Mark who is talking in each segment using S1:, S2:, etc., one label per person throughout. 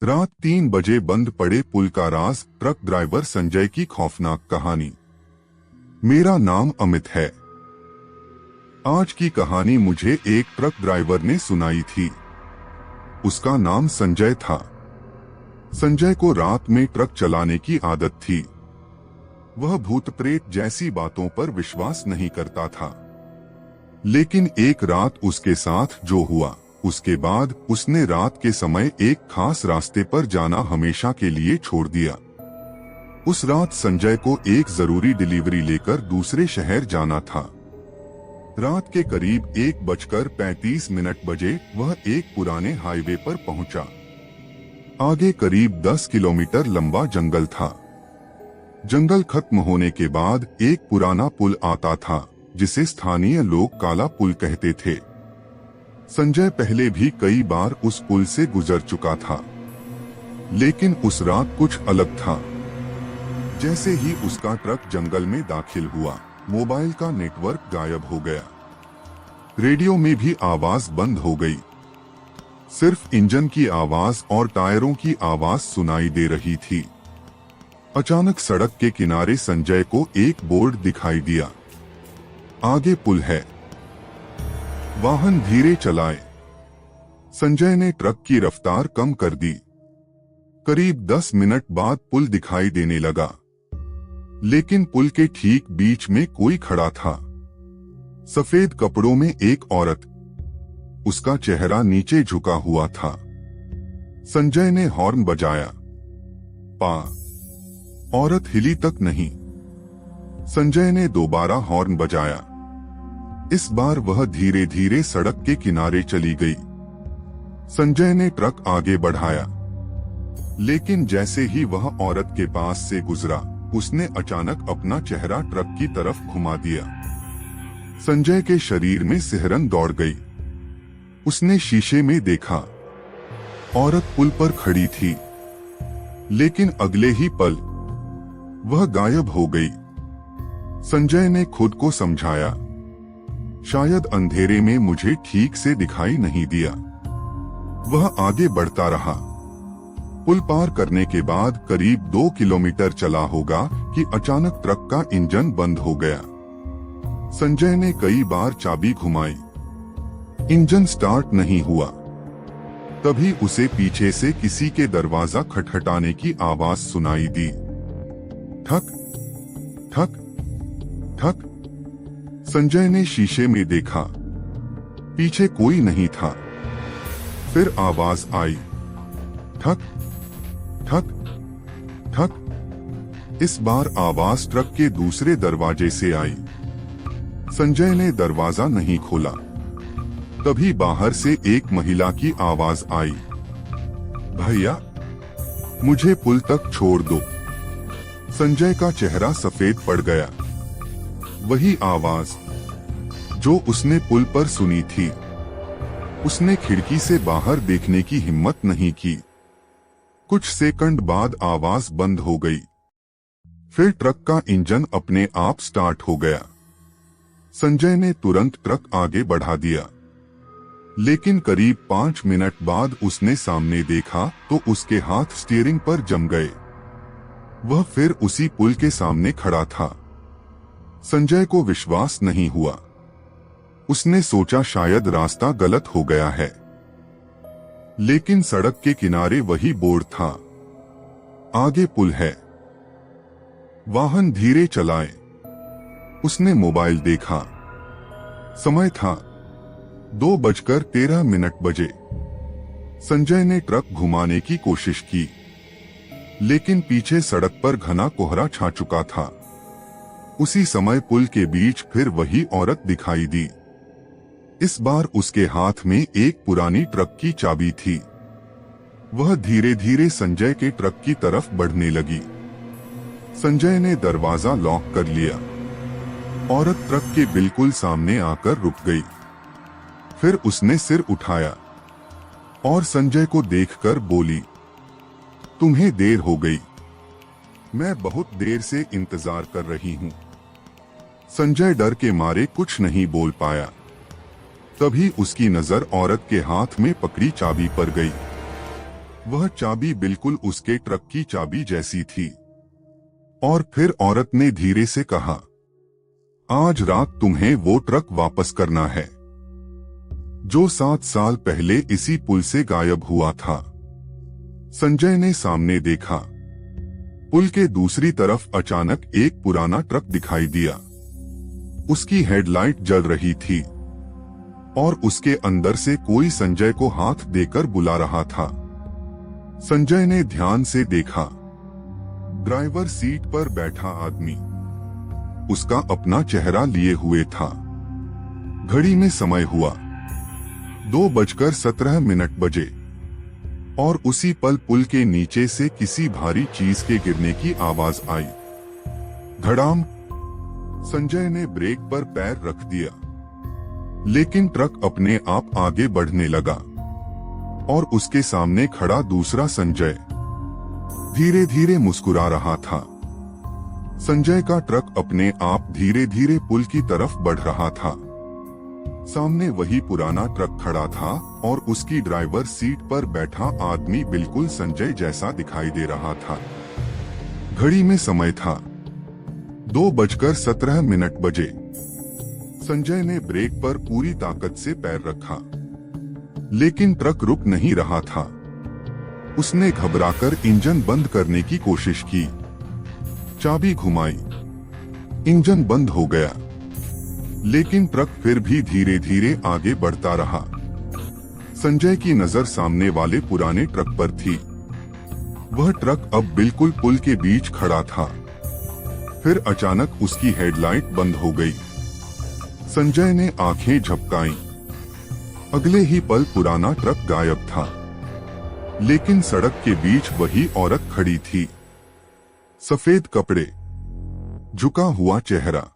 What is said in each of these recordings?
S1: रात 3 बजे बंद पड़े पुल का राज, ट्रक ड्राइवर संजय की खौफनाक कहानी। मेरा नाम अमित है। आज की कहानी मुझे एक ट्रक ड्राइवर ने सुनाई थी। उसका नाम संजय था। संजय को रात में ट्रक चलाने की आदत थी। वह भूत प्रेत जैसी बातों पर विश्वास नहीं करता था। लेकिन एक रात उसके साथ जो हुआ, उसके बाद उसने रात के समय एक खास रास्ते पर जाना हमेशा के लिए छोड़ दिया। उस रात संजय को एक जरूरी डिलीवरी लेकर दूसरे शहर जाना था। रात के करीब 1:35 बजे वह एक पुराने हाईवे पर पहुंचा। आगे करीब 10 किलोमीटर लंबा जंगल था। जंगल खत्म होने के बाद एक पुराना पुल आता था, जिसे स्थानीय लोग काला पुल कहते थे। संजय पहले भी कई बार उस पुल से गुजर चुका था, लेकिन उस रात कुछ अलग था। जैसे ही उसका ट्रक जंगल में दाखिल हुआ, मोबाइल का नेटवर्क गायब हो गया। रेडियो में भी आवाज बंद हो गई। सिर्फ इंजन की आवाज और टायरों की आवाज सुनाई दे रही थी। अचानक सड़क के किनारे संजय को एक बोर्ड दिखाई दिया। आगे पुल है, वाहन धीरे चलाएं। संजय ने ट्रक की रफ्तार कम कर दी। करीब 10 मिनट बाद पुल दिखाई देने लगा, लेकिन पुल के ठीक बीच में कोई खड़ा था। सफेद कपड़ों में एक औरत। उसका चेहरा नीचे झुका हुआ था। संजय ने हॉर्न बजाया। पा औरत हिली तक नहीं। संजय ने दोबारा हॉर्न बजाया। इस बार वह धीरे धीरे सड़क के किनारे चली गई। संजय ने ट्रक आगे बढ़ाया, लेकिन जैसे ही वह औरत के पास से गुजरा, उसने अचानक अपना चेहरा ट्रक की तरफ घुमा दिया। संजय के शरीर में सिहरन दौड़ गई। उसने शीशे में देखा, औरत पुल पर खड़ी थी, लेकिन अगले ही पल वह गायब हो गई। संजय ने खुद को समझाया, शायद अंधेरे में मुझे ठीक से दिखाई नहीं दिया। वह आगे बढ़ता रहा। पुल पार करने के बाद करीब 2 किलोमीटर चला होगा कि अचानक ट्रक का इंजन बंद हो गया। संजय ने कई बार चाबी घुमाई, इंजन स्टार्ट नहीं हुआ। तभी उसे पीछे से किसी के दरवाजा खटखटाने की आवाज सुनाई दी। ठक ठक ठक। संजय ने शीशे में देखा, पीछे कोई नहीं था। फिर आवाज आई, ठक ठक ठक। इस बार आवाज ट्रक के दूसरे दरवाजे से आई। संजय ने दरवाजा नहीं खोला। तभी बाहर से एक महिला की आवाज आई, भैया मुझे पुल तक छोड़ दो। संजय का चेहरा सफेद पड़ गया। वही आवाज जो उसने पुल पर सुनी थी। उसने खिड़की से बाहर देखने की हिम्मत नहीं की। कुछ सेकंड बाद आवाज बंद हो गई। फिर ट्रक का इंजन अपने आप स्टार्ट हो गया। संजय ने तुरंत ट्रक आगे बढ़ा दिया, लेकिन करीब 5 मिनट बाद उसने सामने देखा तो उसके हाथ स्टीयरिंग पर जम गए। वह फिर उसी पुल के सामने खड़ा था। संजय को विश्वास नहीं हुआ। उसने सोचा शायद रास्ता गलत हो गया है, लेकिन सड़क के किनारे वही बोर्ड था, आगे पुल है, वाहन धीरे चलाएं। उसने मोबाइल देखा। समय था 2:13 बजे। संजय ने ट्रक घुमाने की कोशिश की, लेकिन पीछे सड़क पर घना कोहरा छा चुका था। उसी समय पुल के बीच फिर वही औरत दिखाई दी। इस बार उसके हाथ में एक पुरानी ट्रक की चाबी थी। वह धीरे धीरे संजय के ट्रक की तरफ बढ़ने लगी। संजय ने दरवाजा लॉक कर लिया। औरत ट्रक के बिल्कुल सामने आकर रुक गई। फिर उसने सिर उठाया और संजय को देखकर बोली, तुम्हें देर हो गई, मैं बहुत देर से इंतजार कर रही हूँ। संजय डर के मारे कुछ नहीं बोल पाया। तभी उसकी नजर औरत के हाथ में पकड़ी चाबी पर गई। वह चाबी बिल्कुल उसके ट्रक की चाबी जैसी थी। और फिर औरत ने धीरे से कहा, आज रात तुम्हें वो ट्रक वापस करना है जो 7 साल पहले इसी पुल से गायब हुआ था। संजय ने सामने देखा। पुल के दूसरी तरफ अचानक एक पुराना ट्रक दिखाई दिया। उसकी हेडलाइट जल रही थी और उसके अंदर से कोई संजय को हाथ देकर बुला रहा था। संजय ने ध्यान से देखा। ड्राइवर सीट पर बैठा आदमी उसका अपना चेहरा लिए हुए था। घड़ी में समय हुआ 2:17 बजे और उसी पल पुल के नीचे से किसी भारी चीज के गिरने की आवाज आई। धड़ाम। संजय ने ब्रेक पर पैर रख दिया, लेकिन ट्रक अपने आप आगे बढ़ने लगा और उसके सामने खड़ा दूसरा संजय धीरे धीरे मुस्कुरा रहा था। संजय का ट्रक अपने आप धीरे धीरे पुल की तरफ बढ़ रहा था। सामने वही पुराना ट्रक खड़ा था और उसकी ड्राइवर सीट पर बैठा आदमी बिल्कुल संजय जैसा दिखाई दे रहा था। घड़ी में समय था 2:17 बजे। संजय ने ब्रेक पर पूरी ताकत से पैर रखा, लेकिन ट्रक रुक नहीं रहा था। उसने घबराकर इंजन बंद करने की कोशिश की। चाबी घुमाई, इंजन बंद हो गया, लेकिन ट्रक फिर भी धीरे धीरे आगे बढ़ता रहा। संजय की नजर सामने वाले पुराने ट्रक पर थी। वह ट्रक अब बिल्कुल पुल के बीच खड़ा था। फिर अचानक उसकी हेडलाइट बंद हो गई। संजय ने आंखें झपकाईं। अगले ही पल पुराना ट्रक गायब था, लेकिन सड़क के बीच वही औरत खड़ी थी। सफेद कपड़े, झुका हुआ चेहरा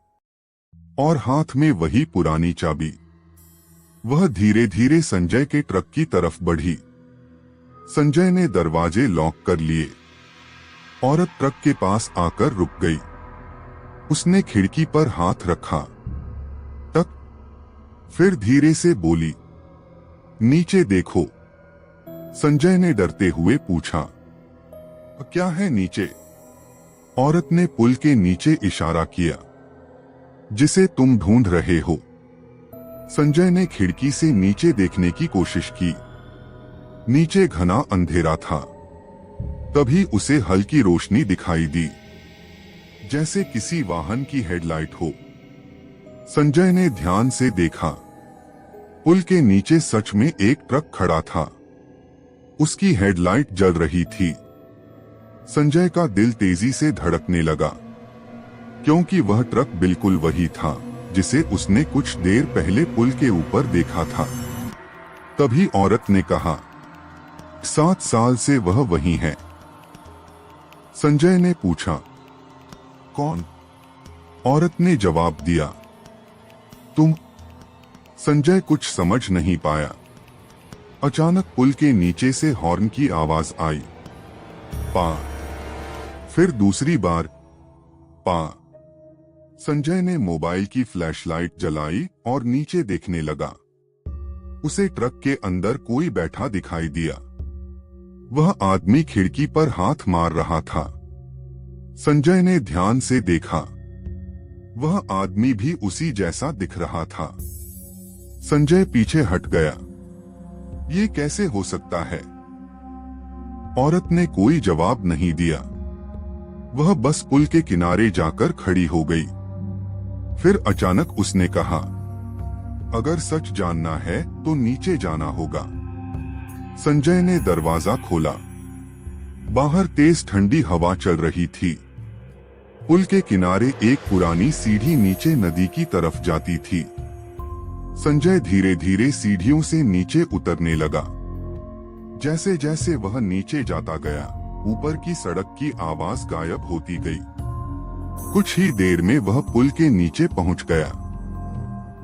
S1: और हाथ में वही पुरानी चाबी। वह धीरे धीरे संजय के ट्रक की तरफ बढ़ी। संजय ने दरवाजे लॉक कर लिए। औरत ट्रक के पास आकर रुक गई। उसने खिड़की पर हाथ रखा। टक। फिर धीरे से बोली, नीचे देखो। संजय ने डरते हुए पूछा, क्या है नीचे? औरत ने पुल के नीचे इशारा किया, जिसे तुम ढूंढ रहे हो। संजय ने खिड़की से नीचे देखने की कोशिश की। नीचे घना अंधेरा था। तभी उसे हल्की रोशनी दिखाई दी, जैसे किसी वाहन की हेडलाइट हो। संजय ने ध्यान से देखा। पुल के नीचे सच में एक ट्रक खड़ा था। उसकी हेडलाइट जल रही थी। संजय का दिल तेजी से धड़कने लगा, क्योंकि वह ट्रक बिल्कुल वही था जिसे उसने कुछ देर पहले पुल के ऊपर देखा था। तभी औरत ने कहा, 7 साल से वह वही है। संजय ने पूछा, कौन? औरत ने जवाब दिया, तुम। संजय कुछ समझ नहीं पाया। अचानक पुल के नीचे से हॉर्न की आवाज आई। पा। फिर दूसरी बार पा। संजय ने मोबाइल की फ्लैशलाइट जलाई और नीचे देखने लगा। उसे ट्रक के अंदर कोई बैठा दिखाई दिया। वह आदमी खिड़की पर हाथ मार रहा था। संजय ने ध्यान से देखा। वह आदमी भी उसी जैसा दिख रहा था। संजय पीछे हट गया। ये कैसे हो सकता है? औरत ने कोई जवाब नहीं दिया। वह बस पुल के किनारे जाकर खड़ी हो गई। फिर अचानक उसने कहा, अगर सच जानना है तो नीचे जाना होगा। संजय ने दरवाजा खोला। बाहर तेज ठंडी हवा चल रही थी। पुल के किनारे एक पुरानी सीढ़ी नीचे नदी की तरफ जाती थी। संजय धीरे धीरे सीढ़ियों से नीचे उतरने लगा। जैसे जैसे वह नीचे जाता गया, ऊपर की सड़क की आवाज गायब होती गई। कुछ ही देर में वह पुल के नीचे पहुंच गया।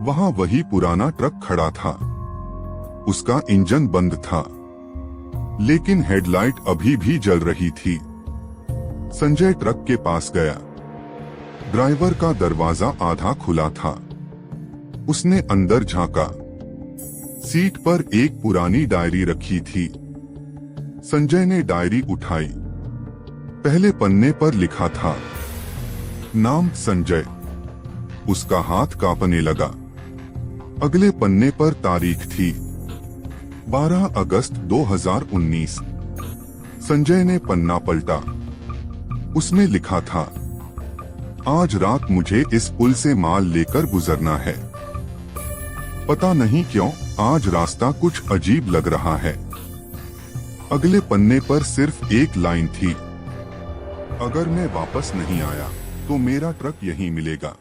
S1: वहां वही पुराना ट्रक खड़ा था। उसका इंजन बंद था, लेकिन हेडलाइट अभी भी जल रही थी। संजय ट्रक के पास गया। ड्राइवर का दरवाजा आधा खुला था। उसने अंदर झांका। सीट पर एक पुरानी डायरी रखी थी। संजय ने डायरी उठाई। पहले पन्ने पर लिखा था, नाम संजय। उसका हाथ कांपने लगा। अगले पन्ने पर तारीख थी 12 अगस्त 2019। संजय ने पन्ना पलटा। उसमें लिखा था, आज रात मुझे इस पुल से माल लेकर गुजरना है। पता नहीं क्यों आज रास्ता कुछ अजीब लग रहा है। अगले पन्ने पर सिर्फ एक लाइन थी, अगर मैं वापस नहीं आया तो मेरा ट्रक यहीं मिलेगा।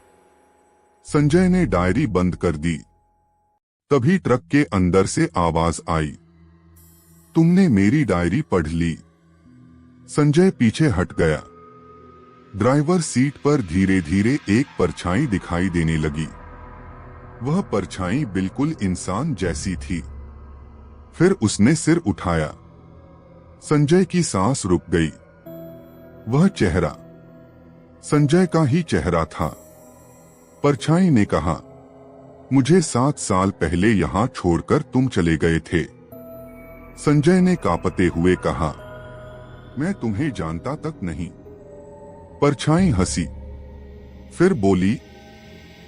S1: संजय ने डायरी बंद कर दी। तभी ट्रक के अंदर से आवाज आई, तुमने मेरी डायरी पढ़ ली। संजय पीछे हट गया। ड्राइवर सीट पर धीरे धीरे एक परछाई दिखाई देने लगी। वह परछाई बिल्कुल इंसान जैसी थी। फिर उसने सिर उठाया। संजय की सांस रुक गई। वह चेहरा संजय का ही चेहरा था। परछाई ने कहा, मुझे 7 साल पहले यहां छोड़कर तुम चले गए थे। संजय ने कांपते हुए कहा, मैं तुम्हें जानता तक नहीं। परछाई हंसी, फिर बोली,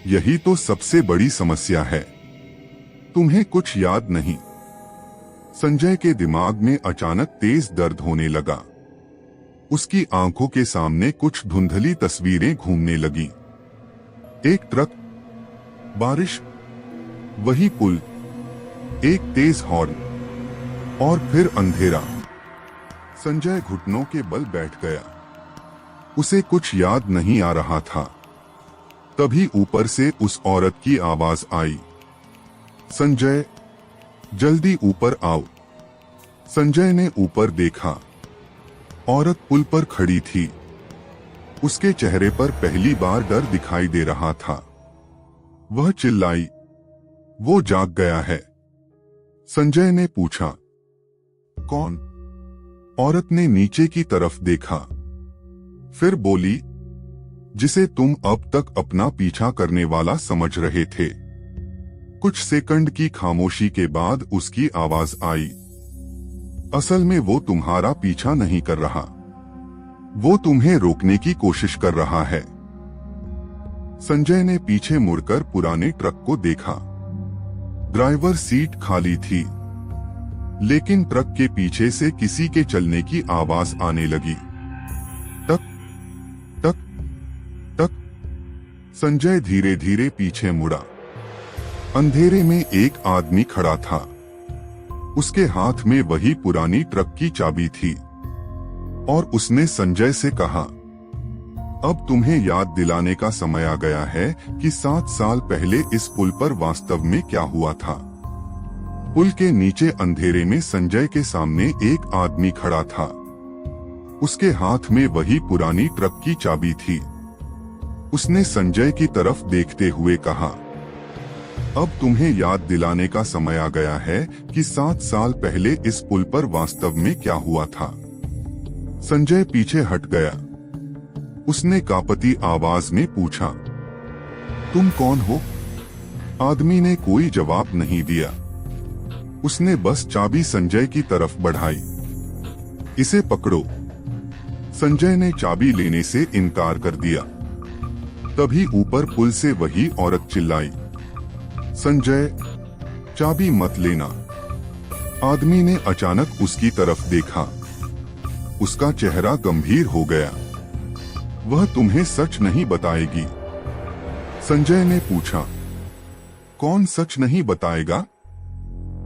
S1: यही तो सबसे बड़ी समस्या है, तुम्हें कुछ याद नहीं। संजय के दिमाग में अचानक तेज दर्द होने लगा। उसकी आंखों के सामने कुछ धुंधली तस्वीरें घूमने लगी। एक ट्रक, बारिश, वही पुल, एक तेज हॉर्न और फिर अंधेरा। संजय घुटनों के बल बैठ गया। उसे कुछ याद नहीं आ रहा था। तभी ऊपर से उस औरत की आवाज आई, संजय, जल्दी ऊपर आओ। संजय ने ऊपर देखा। औरत पुल पर खड़ी थी। उसके चेहरे पर पहली बार डर दिखाई दे रहा था। वह चिल्लाई, वो जाग गया है। संजय ने पूछा, कौन? औरत ने नीचे की तरफ देखा, फिर बोली, जिसे तुम अब तक अपना पीछा करने वाला समझ रहे थे। कुछ सेकंड की खामोशी के बाद उसकी आवाज आई, असल में वो तुम्हारा पीछा नहीं कर रहा, वो तुम्हें रोकने की कोशिश कर रहा है। संजय ने पीछे मुड़कर पुराने ट्रक को देखा। ड्राइवर सीट खाली थी, लेकिन ट्रक के पीछे से किसी के चलने की आवाज आने लगी। टक टक टक। संजय धीरे धीरे पीछे मुड़ा। अंधेरे में एक आदमी खड़ा था। उसके हाथ में वही पुरानी ट्रक की चाबी थी और उसने संजय से कहा, अब तुम्हें याद दिलाने का समय आ गया है कि 7 साल पहले इस पुल पर वास्तव में क्या हुआ था। पुल के नीचे अंधेरे में संजय के सामने एक आदमी खड़ा था। उसके हाथ में वही पुरानी ट्रक की चाबी थी। उसने संजय की तरफ देखते हुए कहा, अब तुम्हें याद दिलाने का समय आ गया है कि 7 साल पहले इस पुल पर वास्तव में क्या हुआ था। संजय पीछे हट गया। उसने कांपती आवाज में पूछा, तुम कौन हो? आदमी ने कोई जवाब नहीं दिया। उसने बस चाबी संजय की तरफ बढ़ाई। इसे पकड़ो। संजय ने चाबी लेने से इनकार कर दिया। तभी ऊपर पुल से वही औरत चिल्लाई, संजय, चाबी मत लेना। आदमी ने अचानक उसकी तरफ देखा। उसका चेहरा गंभीर हो गया। वह तुम्हें सच नहीं बताएगी। संजय ने पूछा, कौन सच नहीं बताएगा?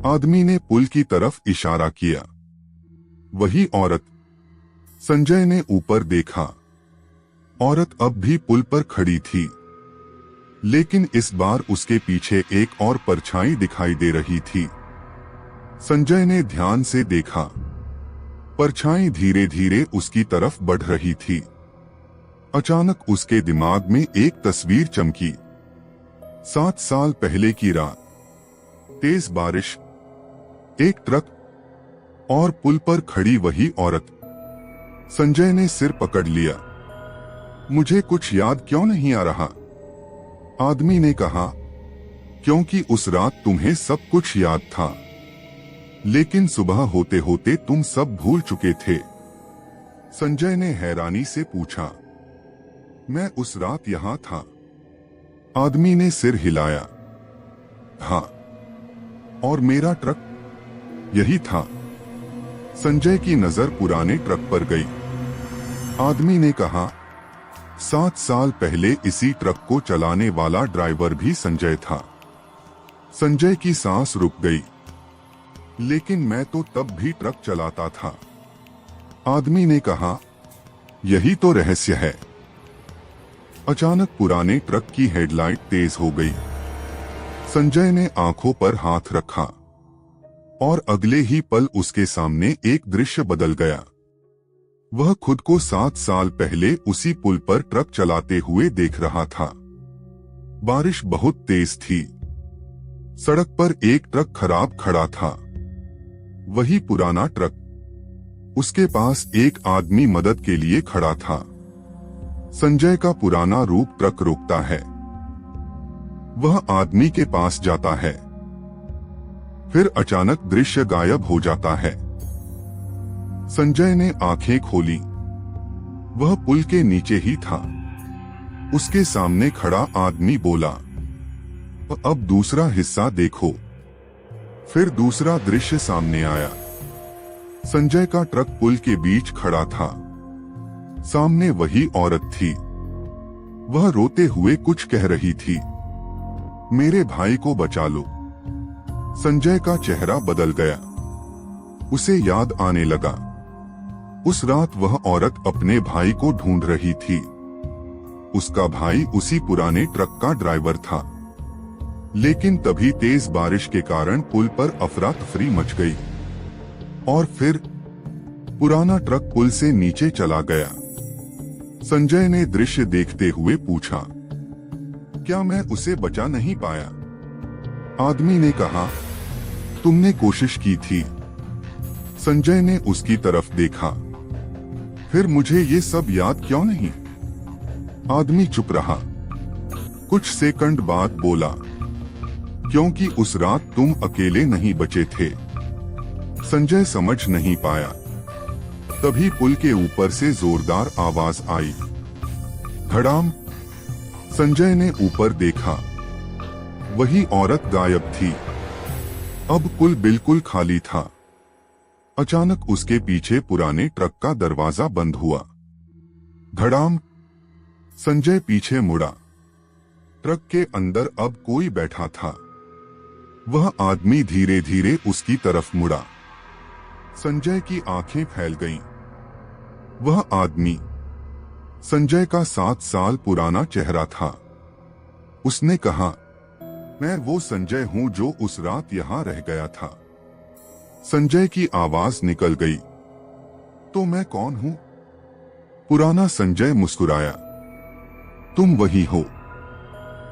S1: आदमी ने पुल की तरफ इशारा किया। वही औरत। संजय ने ऊपर देखा। औरत अब भी पुल पर खड़ी थी, लेकिन इस बार उसके पीछे एक और परछाई दिखाई दे रही थी। संजय ने ध्यान से देखा। परछाई धीरे धीरे उसकी तरफ बढ़ रही थी। अचानक उसके दिमाग में एक तस्वीर चमकी। 7 साल पहले की रात, तेज बारिश, एक ट्रक और पुल पर खड़ी वही औरत। संजय ने सिर पकड़ लिया। मुझे कुछ याद क्यों नहीं आ रहा? आदमी ने कहा, क्योंकि उस रात तुम्हें सब कुछ याद था। लेकिन सुबह होते होते तुम सब भूल चुके थे। संजय ने हैरानी से पूछा। मैं उस रात यहां था। आदमी ने सिर हिलाया। हाँ, और मेरा ट्रक यही था। संजय की नजर पुराने ट्रक पर गई। आदमी ने कहा, 7 साल पहले इसी ट्रक को चलाने वाला ड्राइवर भी संजय था। संजय की सांस रुक गई। लेकिन मैं तो तब भी ट्रक चलाता था। आदमी ने कहा, यही तो रहस्य है। अचानक पुराने ट्रक की हेडलाइट तेज हो गई। संजय ने आंखों पर हाथ रखा और अगले ही पल उसके सामने एक दृश्य बदल गया। वह खुद को 7 साल पहले उसी पुल पर ट्रक चलाते हुए देख रहा था। बारिश बहुत तेज थी। सड़क पर एक ट्रक खराब खड़ा था। वही पुराना ट्रक। उसके पास एक आदमी मदद के लिए खड़ा था। संजय का पुराना रूप ट्रक रोकता है। वह आदमी के पास जाता है। फिर अचानक दृश्य गायब हो जाता है। संजय ने आंखें खोली। वह पुल के नीचे ही था। उसके सामने खड़ा आदमी बोला, अब दूसरा हिस्सा देखो। फिर दूसरा दृश्य सामने आया। संजय का ट्रक पुल के बीच खड़ा था। सामने वही औरत थी। वह रोते हुए कुछ कह रही थी। मेरे भाई को बचा लो। संजय का चेहरा बदल गया। उसे याद आने लगा। उस रात वह औरत अपने भाई को ढूंढ रही थी। उसका भाई उसी पुराने ट्रक का ड्राइवर था। लेकिन तभी तेज बारिश के कारण पुल पर अफरा तफरी मच गई और फिर पुराना ट्रक पुल से नीचे चला गया। संजय ने दृश्य देखते हुए पूछा, क्या मैं उसे बचा नहीं पाया? आदमी ने कहा, तुमने कोशिश की थी। संजय ने उसकी तरफ देखा। फिर मुझे ये सब याद क्यों नहीं? आदमी चुप रहा। कुछ सेकंड बाद बोला, क्योंकि उस रात तुम अकेले नहीं बचे थे। संजय समझ नहीं पाया। तभी पुल के ऊपर से जोरदार आवाज आई, धड़ाम। संजय ने ऊपर देखा। वही औरत गायब थी। अब पुल बिल्कुल खाली था। अचानक उसके पीछे पुराने ट्रक का दरवाजा बंद हुआ। धड़ाम। संजय पीछे मुड़ा। ट्रक के अंदर अब कोई बैठा था। वह आदमी धीरे धीरे उसकी तरफ मुड़ा। संजय की आंखें फैल गईं। वह आदमी संजय का 7 साल पुराना चेहरा था। उसने कहा, मैं वो संजय हूं जो उस रात यहां रह गया था। संजय की आवाज निकल गई, तो मैं कौन हूं? पुराना संजय मुस्कुराया, तुम वही हो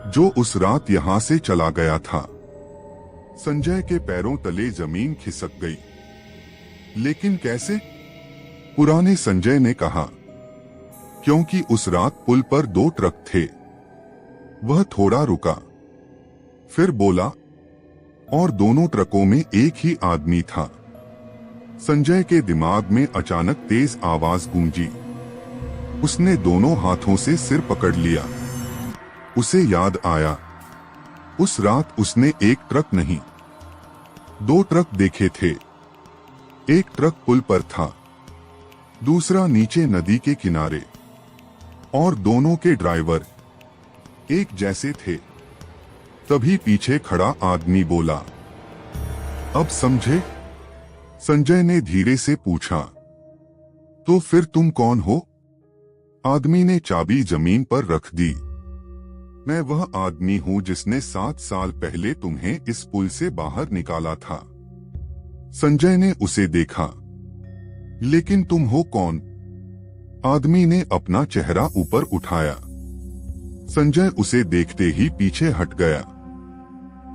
S1: जो उस रात यहां से चला गया था। संजय के पैरों तले जमीन खिसक गई। लेकिन कैसे? पुराने संजय ने कहा, क्योंकि उस रात पुल पर 2 ट्रक थे। वह थोड़ा रुका, फिर बोला, और दोनों ट्रकों में एक ही आदमी था। संजय के दिमाग में अचानक तेज आवाज गूंजी। उसने दोनों हाथों से सिर पकड़ लिया। उसे याद आया, उस रात उसने एक ट्रक नहीं, 2 ट्रक देखे थे। एक ट्रक पुल पर था, दूसरा नीचे नदी के किनारे, और दोनों के ड्राइवर एक जैसे थे। तभी पीछे खड़ा आदमी बोला, अब समझे? संजय ने धीरे से पूछा, तो फिर तुम कौन हो? आदमी ने चाबी जमीन पर रख दी। मैं वह आदमी हूं जिसने 7 साल पहले तुम्हें इस पुल से बाहर निकाला था। संजय ने उसे देखा। लेकिन तुम हो कौन? आदमी ने अपना चेहरा ऊपर उठाया। संजय उसे देखते ही पीछे हट गया,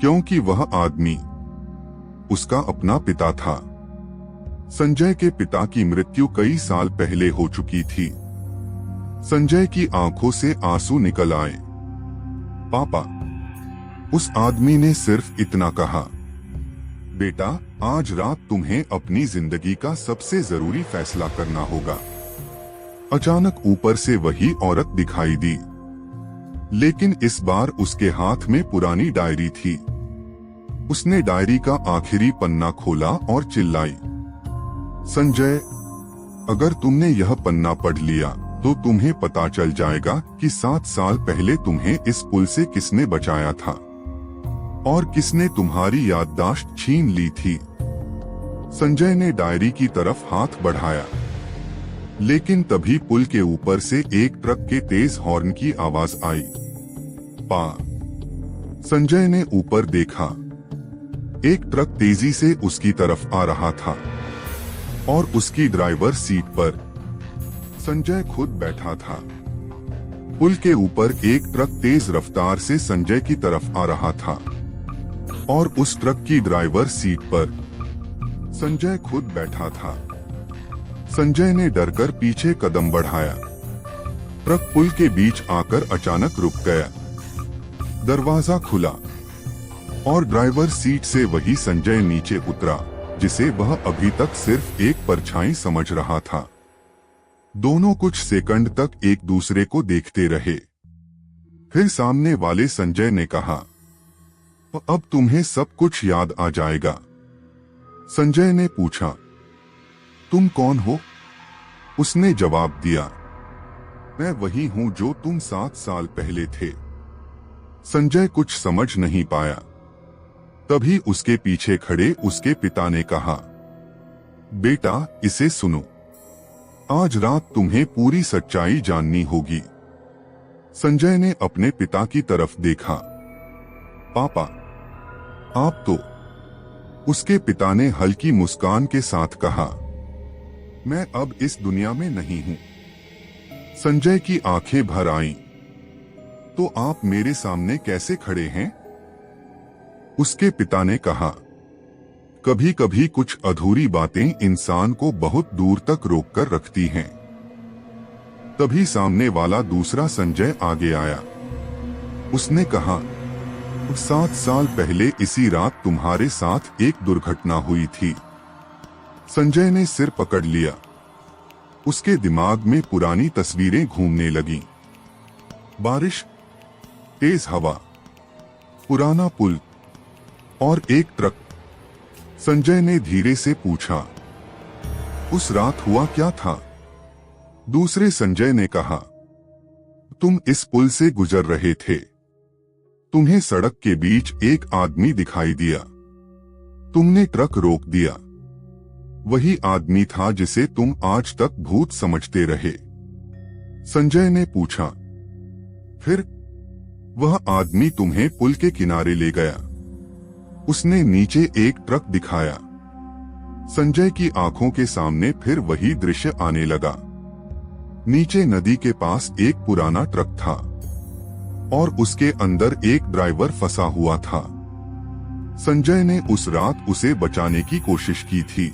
S1: क्योंकि वह आदमी उसका अपना पिता था। संजय के पिता की मृत्यु कई साल पहले हो चुकी थी। संजय की आंखों से आंसू निकल आए। पापा। उस आदमी ने सिर्फ इतना कहा। बेटा, आज रात तुम्हें अपनी जिंदगी का सबसे जरूरी फैसला करना होगा। अचानक ऊपर से वही औरत दिखाई दी, लेकिन इस बार उसके हाथ में पुरानी डायरी थी। उसने डायरी का आखिरी पन्ना खोला और चिल्लाई, संजय, अगर तुमने यह पन्ना पढ़ लिया तो तुम्हें पता चल जाएगा कि 7 साल पहले तुम्हें इस पुल से किसने बचाया था और किसने तुम्हारी याददाश्त छीन ली थी। संजय ने डायरी की तरफ हाथ बढ़ाया, लेकिन तभी पुल के ऊपर से एक ट्रक के तेज हॉर्न की आवाज आई। पा संजय ने ऊपर देखा, एक ट्रक तेजी से उसकी तरफ आ रहा था और उसकी ड्राइवर सीट पर संजय खुद बैठा था। पुल के ऊपर एक ट्रक तेज रफ्तार से संजय की तरफ आ रहा था और उस ट्रक की ड्राइवर सीट पर संजय खुद बैठा था। संजय ने डरकर पीछे कदम बढ़ाया। ट्रक पुल के बीच आकर अचानक रुक गया। दरवाजा खुला और ड्राइवर सीट से वही संजय नीचे उतरा जिसे वह अभी तक सिर्फ एक परछाई समझ रहा था। दोनों कुछ सेकंड तक एक दूसरे को देखते रहे। फिर सामने वाले संजय ने कहा, अब तुम्हें सब कुछ याद आ जाएगा। संजय ने पूछा, तुम कौन हो? उसने जवाब दिया, मैं वही हूं जो तुम 7 साल पहले थे। संजय कुछ समझ नहीं पाया। तभी उसके पीछे खड़े उसके पिता ने कहा, बेटा, इसे सुनो, आज रात तुम्हें पूरी सच्चाई जाननी होगी। संजय ने अपने पिता की तरफ देखा। पापा, आप तो? उसके पिता ने हल्की मुस्कान के साथ कहा, मैं अब इस दुनिया में नहीं हूं। संजय की आंखें भर आईं। तो आप मेरे सामने कैसे खड़े हैं? उसके पिता ने कहा, कभी कभी कुछ अधूरी बातें इंसान को बहुत दूर तक रोक कर रखती हैं। तभी सामने वाला दूसरा संजय आगे आया। उसने कहा, 7 साल पहले इसी रात तुम्हारे साथ एक दुर्घटना हुई थी। संजय ने सिर पकड़ लिया। उसके दिमाग में पुरानी तस्वीरें घूमने लगीं। बारिश, तेज हवा, पुराना पुल और एक ट्रक। संजय ने धीरे से पूछा, उस रात हुआ क्या था? दूसरे संजय ने कहा, तुम इस पुल से गुजर रहे थे। तुम्हें सड़क के बीच एक आदमी दिखाई दिया। तुमने ट्रक रोक दिया। वही आदमी था जिसे तुम आज तक भूत समझते रहे। संजय ने पूछा, फिर? वह आदमी तुम्हें पुल के किनारे ले गया। उसने नीचे एक ट्रक दिखाया। संजय की आंखों के सामने फिर वही दृश्य आने लगा। नीचे नदी के पास एक पुराना ट्रक था और उसके अंदर एक ड्राइवर फंसा हुआ था। संजय ने उस रात उसे बचाने की कोशिश की थी,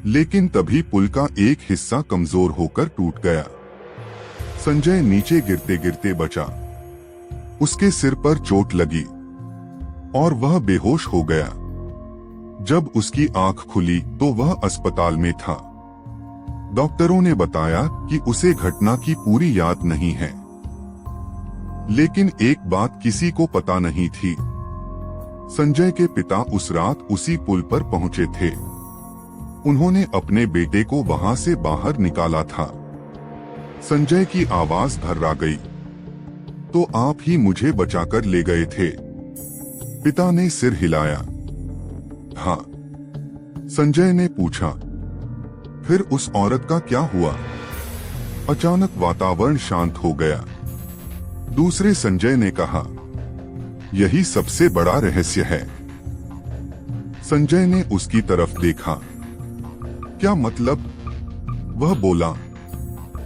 S1: लेकिन तभी पुल का एक हिस्सा कमजोर होकर टूट गया। संजय नीचे गिरते गिरते बचा। उसके सिर पर चोट लगी और वह बेहोश हो गया। जब उसकी आंख खुली तो वह अस्पताल में था। डॉक्टरों ने बताया कि उसे घटना की पूरी याद नहीं है, लेकिन एक बात किसी को पता नहीं थी। संजय के पिता उस रात उसी पुल पर पहुंचे थे। उन्होंने अपने बेटे को वहां से बाहर निकाला था। संजय की आवाज घर्रा गई, तो आप ही मुझे बचाकर ले गए थे? पिता ने सिर हिलाया। हाँ। संजय ने पूछा, फिर उस औरत का क्या हुआ? अचानक वातावरण शांत हो गया। दूसरे संजय ने कहा, यही सबसे बड़ा रहस्य है। संजय ने उसकी तरफ देखा। क्या मतलब? वह बोला,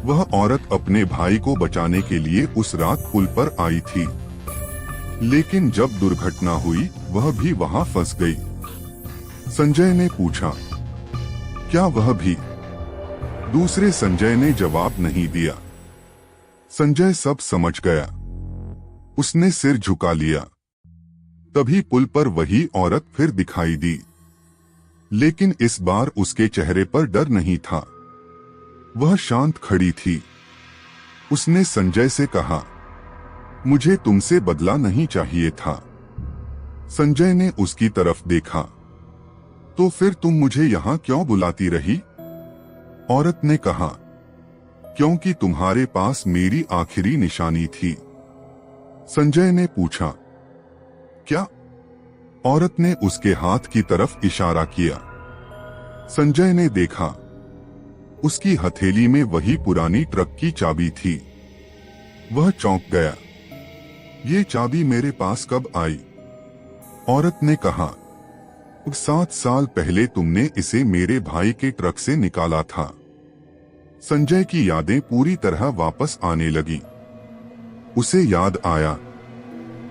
S1: वह औरत अपने भाई को बचाने के लिए उस रात पुल पर आई थी, लेकिन जब दुर्घटना हुई वह भी वहां फंस गई। संजय ने पूछा, क्या वह भी? दूसरे संजय ने जवाब नहीं दिया। संजय सब समझ गया। उसने सिर झुका लिया। तभी पुल पर वही औरत फिर दिखाई दी, लेकिन इस बार उसके चेहरे पर डर नहीं था। वह शांत खड़ी थी। उसने संजय से कहा, मुझे तुमसे बदला नहीं चाहिए था। संजय ने उसकी तरफ देखा, तो फिर तुम मुझे यहां क्यों बुलाती रही? औरत ने कहा, क्योंकि तुम्हारे पास मेरी आखिरी निशानी थी। संजय ने पूछा, क्या? औरत ने उसके हाथ की तरफ इशारा किया। संजय ने देखा, उसकी हथेली में वही पुरानी ट्रक की चाबी थी। वह चौंक गया। ये चाबी मेरे पास कब आई? औरत ने कहा, 7 साल पहले तुमने इसे मेरे भाई के ट्रक से निकाला था। संजय की यादें पूरी तरह वापस आने लगी। उसे याद आया,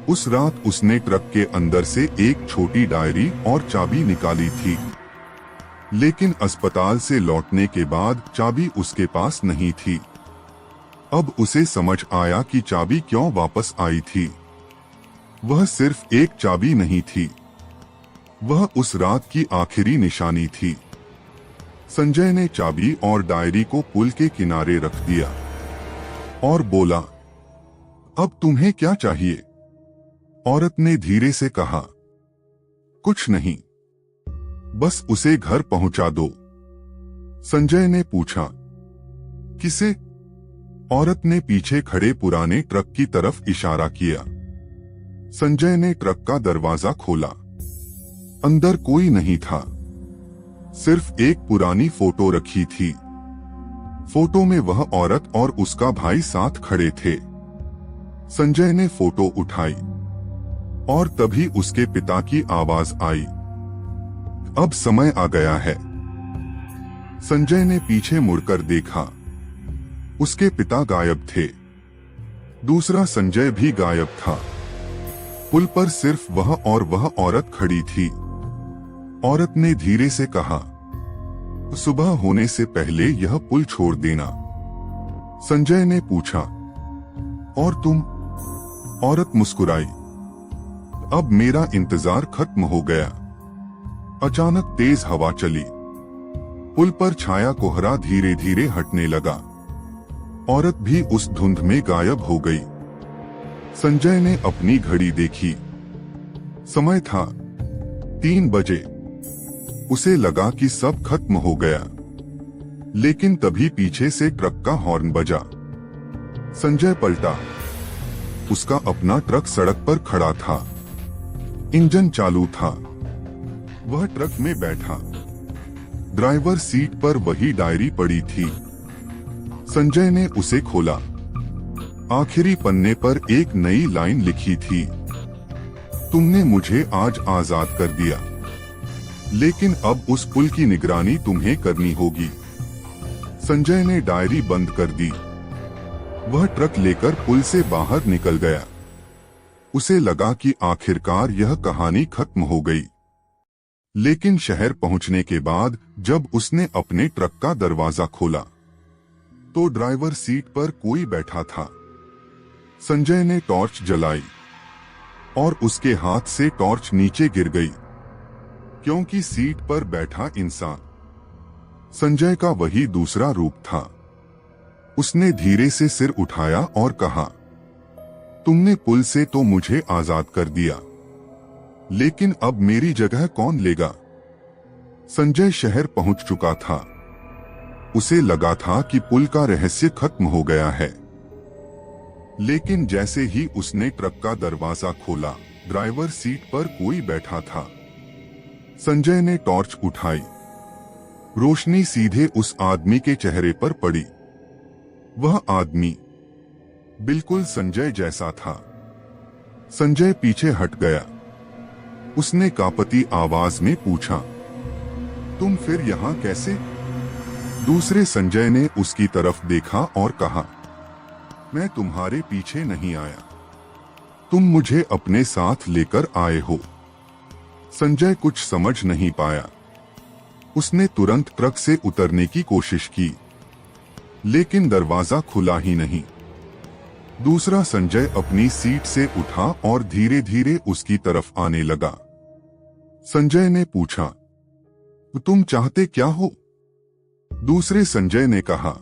S1: उस रात उसने ट्रक के अंदर से एक छोटी डायरी और चाबी निकाली थी, लेकिन अस्पताल से लौटने के बाद चाबी उसके पास नहीं थी। अब उसे समझ आया कि चाबी क्यों वापस आई थी। वह सिर्फ एक चाबी नहीं थी, वह उस रात की आखिरी निशानी थी। संजय ने चाबी और डायरी को पुल के किनारे रख दिया और बोला, अब तुम्हें क्या चाहिए? औरत ने धीरे से कहा, कुछ नहीं, बस उसे घर पहुंचा दो। संजय ने पूछा, किसे? औरत ने पीछे खड़े पुराने ट्रक की तरफ इशारा किया। संजय ने ट्रक का दरवाजा खोला। अंदर कोई नहीं था, सिर्फ एक पुरानी फोटो रखी थी। फोटो में वह औरत और उसका भाई साथ खड़े थे। संजय ने फोटो उठाई और तभी उसके पिता की आवाज आई, अब समय आ गया है। संजय ने पीछे मुड़कर देखा, उसके पिता गायब थे। दूसरा संजय भी गायब था। पुल पर सिर्फ वह और वह औरत खड़ी थी। औरत ने धीरे से कहा, सुबह होने से पहले यह पुल छोड़ देना। संजय ने पूछा, और तुम? औरत मुस्कुराई, अब मेरा इंतजार खत्म हो गया। अचानक तेज हवा चली। पुल पर छाया कोहरा धीरे धीरे हटने लगा। औरत भी उस धुंध में गायब हो गई। संजय ने अपनी घड़ी देखी। समय था 3 बजे। उसे लगा कि सब खत्म हो गया, लेकिन तभी पीछे से ट्रक का हॉर्न बजा। संजय पलटा। उसका अपना ट्रक सड़क पर खड़ा था। इंजन चालू था। वह ट्रक में बैठा। ड्राइवर सीट पर वही डायरी पड़ी थी। संजय ने उसे खोला। आखिरी पन्ने पर एक नई लाइन लिखी थी, तुमने मुझे आज आजाद कर दिया, लेकिन अब उस पुल की निगरानी तुम्हें करनी होगी। संजय ने डायरी बंद कर दी। वह ट्रक लेकर पुल से बाहर निकल गया। उसे लगा कि आखिरकार यह कहानी खत्म हो गई। लेकिन शहर पहुंचने के बाद जब उसने अपने ट्रक का दरवाजा खोला, तो ड्राइवर सीट पर कोई बैठा था। संजय ने टॉर्च जलाई और उसके हाथ से टॉर्च नीचे गिर गई, क्योंकि सीट पर बैठा इंसान संजय का वही दूसरा रूप था। उसने धीरे से सिर उठाया और कहा, तुमने पुल से तो मुझे आजाद कर दिया, लेकिन अब मेरी जगह कौन लेगा? संजय शहर पहुंच चुका था। उसे लगा था कि पुल का रहस्य खत्म हो गया है, लेकिन जैसे ही उसने ट्रक का दरवाजा खोला, ड्राइवर सीट पर कोई बैठा था। संजय ने टॉर्च उठाई। रोशनी सीधे उस आदमी के चेहरे पर पड़ी। वह आदमी बिल्कुल संजय जैसा था। संजय पीछे हट गया। उसने कांपती आवाज में पूछा, तुम फिर यहां कैसे? दूसरे संजय ने उसकी तरफ देखा और कहा, मैं तुम्हारे पीछे नहीं आया, तुम मुझे अपने साथ लेकर आए हो। संजय कुछ समझ नहीं पाया। उसने तुरंत ट्रक से उतरने की कोशिश की, लेकिन दरवाजा खुला ही नहीं। दूसरा संजय अपनी सीट से उठा और धीरे धीरे उसकी तरफ आने लगा। संजय ने पूछा, तुम चाहते क्या हो? दूसरे संजय ने कहा,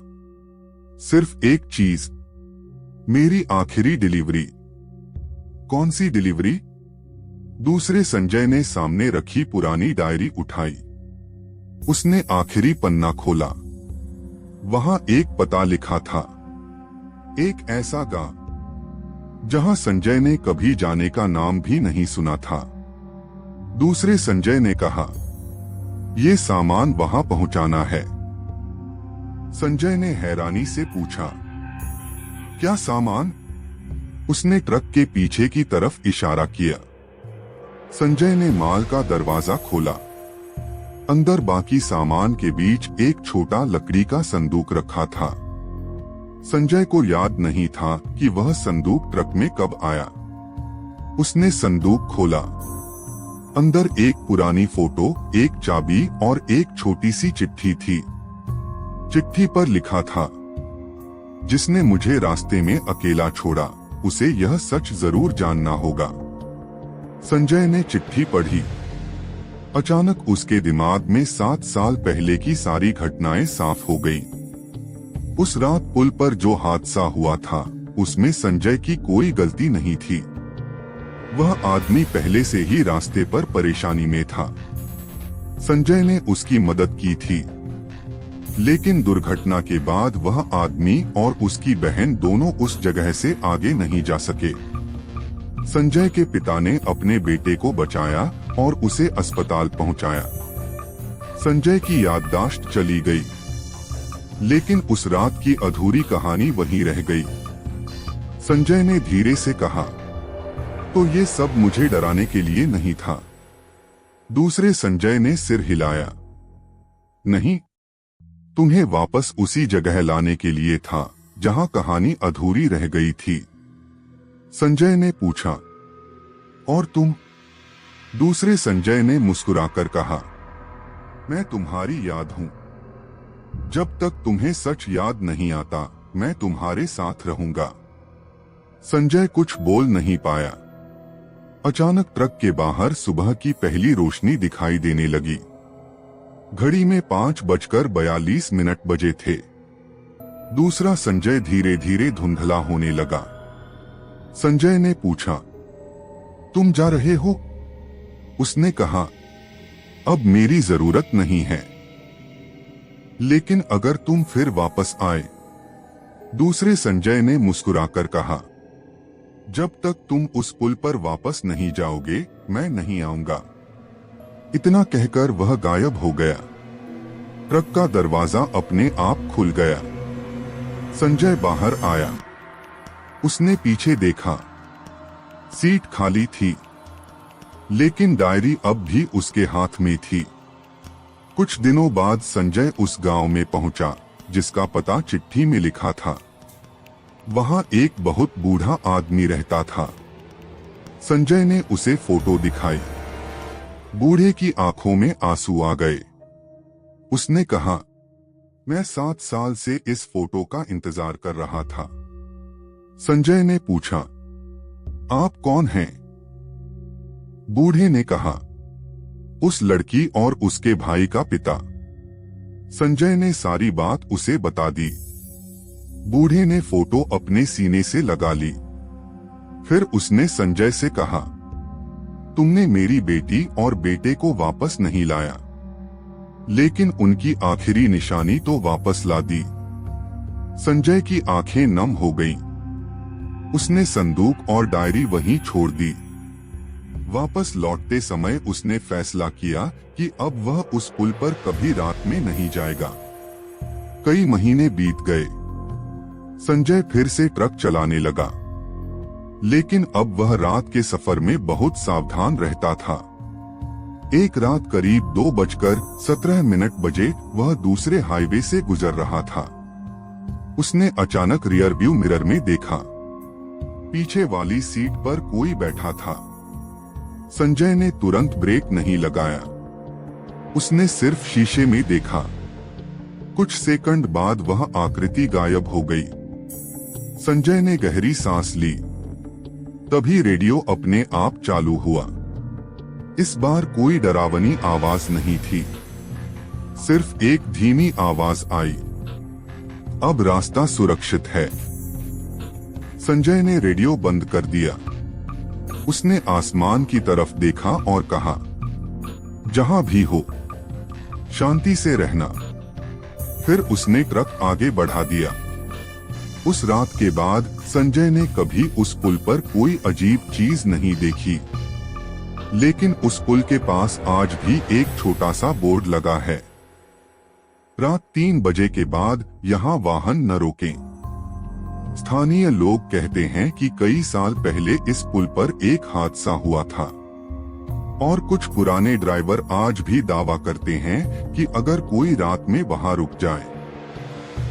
S1: सिर्फ एक चीज, मेरी आखिरी डिलीवरी। कौन सी डिलीवरी? दूसरे संजय ने सामने रखी पुरानी डायरी उठाई। उसने आखिरी पन्ना खोला। वहां एक पता लिखा था, एक ऐसा गांव जहां संजय ने कभी जाने का नाम भी नहीं सुना था। दूसरे संजय ने कहा, यह सामान वहां पहुंचाना है। संजय ने हैरानी से पूछा, क्या सामान? उसने ट्रक के पीछे की तरफ इशारा किया। संजय ने माल का दरवाजा खोला। अंदर बाकी सामान के बीच एक छोटा लकड़ी का संदूक रखा था। संजय को याद नहीं था कि वह संदूक ट्रक में कब आया। उसने संदूक खोला। अंदर एक पुरानी फोटो, एक चाबी और एक छोटी सी चिट्ठी थी। चिट्ठी पर लिखा था, जिसने मुझे रास्ते में अकेला छोड़ा, उसे यह सच जरूर जानना होगा। संजय ने चिट्ठी पढ़ी। अचानक उसके दिमाग में 7 साल पहले की सारी घटनाएं साफ हो गईं। उस रात पुल पर जो हादसा हुआ था, उसमें संजय की कोई गलती नहीं थी। वह आदमी पहले से ही रास्ते पर परेशानी में था। संजय ने उसकी मदद की थी, लेकिन दुर्घटना के बाद वह आदमी और उसकी बहन दोनों उस जगह से आगे नहीं जा सके। संजय के पिता ने अपने बेटे को बचाया और उसे अस्पताल पहुंचाया। संजय की याददाश्त चली गई, लेकिन उस रात की अधूरी कहानी वहीं रह गई। संजय ने धीरे से कहा, तो ये सब मुझे डराने के लिए नहीं था। दूसरे संजय ने सिर हिलाया, नहीं, तुम्हें वापस उसी जगह लाने के लिए था जहां कहानी अधूरी रह गई थी। संजय ने पूछा, और तुम? दूसरे संजय ने मुस्कुराकर कहा, मैं तुम्हारी याद हूं। जब तक तुम्हें सच याद नहीं आता, मैं तुम्हारे साथ रहूंगा। संजय कुछ बोल नहीं पाया। अचानक ट्रक के बाहर सुबह की पहली रोशनी दिखाई देने लगी। घड़ी में 5:42 बजे थे। दूसरा संजय धीरे धीरे धुंधला होने लगा। संजय ने पूछा, तुम जा रहे हो? उसने कहा, अब मेरी जरूरत नहीं है, लेकिन अगर तुम फिर वापस आए। दूसरे संजय ने मुस्कुराकर कहा, जब तक तुम उस पुल पर वापस नहीं जाओगे, मैं नहीं आऊंगा। इतना कहकर वह गायब हो गया। ट्रक का दरवाजा अपने आप खुल गया। संजय बाहर आया। उसने पीछे देखा। सीट खाली थी, लेकिन डायरी अब भी उसके हाथ में थी। कुछ दिनों बाद संजय उस गांव में पहुंचा, जिसका पता चिट्ठी में लिखा था। वहां एक बहुत बूढ़ा आदमी रहता था। संजय ने उसे फोटो दिखाई। बूढ़े की आंखों में आंसू आ गए। उसने कहा, मैं 7 साल से इस फोटो का इंतजार कर रहा था। संजय ने पूछा, आप कौन हैं? बूढ़े ने कहा, उस लड़की और उसके भाई का पिता। संजय ने सारी बात उसे बता दी। बूढ़े ने फोटो अपने सीने से लगा ली। फिर उसने संजय से कहा, तुमने मेरी बेटी और बेटे को वापस नहीं लाया, लेकिन उनकी आखिरी निशानी तो वापस ला दी। संजय की आंखें नम हो गईं। उसने संदूक और डायरी वहीं छोड़ दी। वापस लौटते समय उसने फैसला किया कि अब वह उस पुल पर कभी रात में नहीं जाएगा। कई महीने बीत गए। संजय फिर से ट्रक चलाने लगा, लेकिन अब वह रात के सफर में बहुत सावधान रहता था। एक रात करीब 2:17 बजे वह दूसरे हाईवे से गुजर रहा था। उसने अचानक रियर व्यू मिरर में देखा। पीछे वाली सीट पर कोई बैठा था। संजय ने तुरंत ब्रेक नहीं लगाया। उसने सिर्फ शीशे में देखा। कुछ सेकंड बाद वह आकृति गायब हो गई। संजय ने गहरी सांस ली। तभी रेडियो अपने आप चालू हुआ। इस बार कोई डरावनी आवाज नहीं थी, सिर्फ एक धीमी आवाज आई, अब रास्ता सुरक्षित है। संजय ने रेडियो बंद कर दिया। उसने आसमान की तरफ देखा और कहा, जहां भी हो, शांति से रहना। फिर उसने ट्रक आगे बढ़ा दिया। उस रात के बाद संजय ने कभी उस पुल पर कोई अजीब चीज नहीं देखी, लेकिन उस पुल के पास आज भी एक छोटा सा बोर्ड लगा है, रात 3 बजे के बाद यहाँ वाहन न रोकें। स्थानीय लोग कहते हैं कि कई साल पहले इस पुल पर एक हादसा हुआ था और कुछ पुराने ड्राइवर आज भी दावा करते हैं कि अगर कोई रात में वहां रुक जाए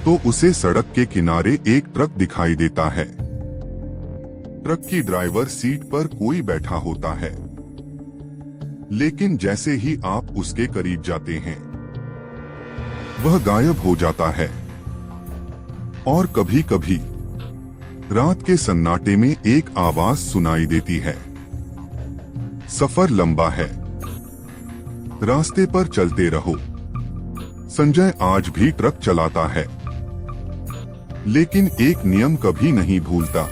S1: तो उसे सड़क के किनारे एक ट्रक दिखाई देता है। ट्रक की ड्राइवर सीट पर कोई बैठा होता है, लेकिन जैसे ही आप उसके करीब जाते हैं वह गायब हो जाता है। और कभी कभी रात के सन्नाटे में एक आवाज सुनाई देती है, सफर लंबा है, रास्ते पर चलते रहो। संजय आज भी ट्रक चलाता है, लेकिन एक नियम कभी नहीं भूलता।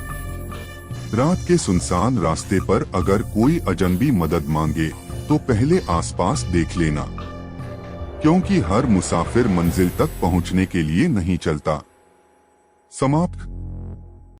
S1: रात के सुनसान रास्ते पर अगर कोई अजनबी मदद मांगे तो पहले आसपास देख लेना, क्योंकि हर मुसाफिर मंजिल तक पहुंचने के लिए नहीं चलता। समाप्त।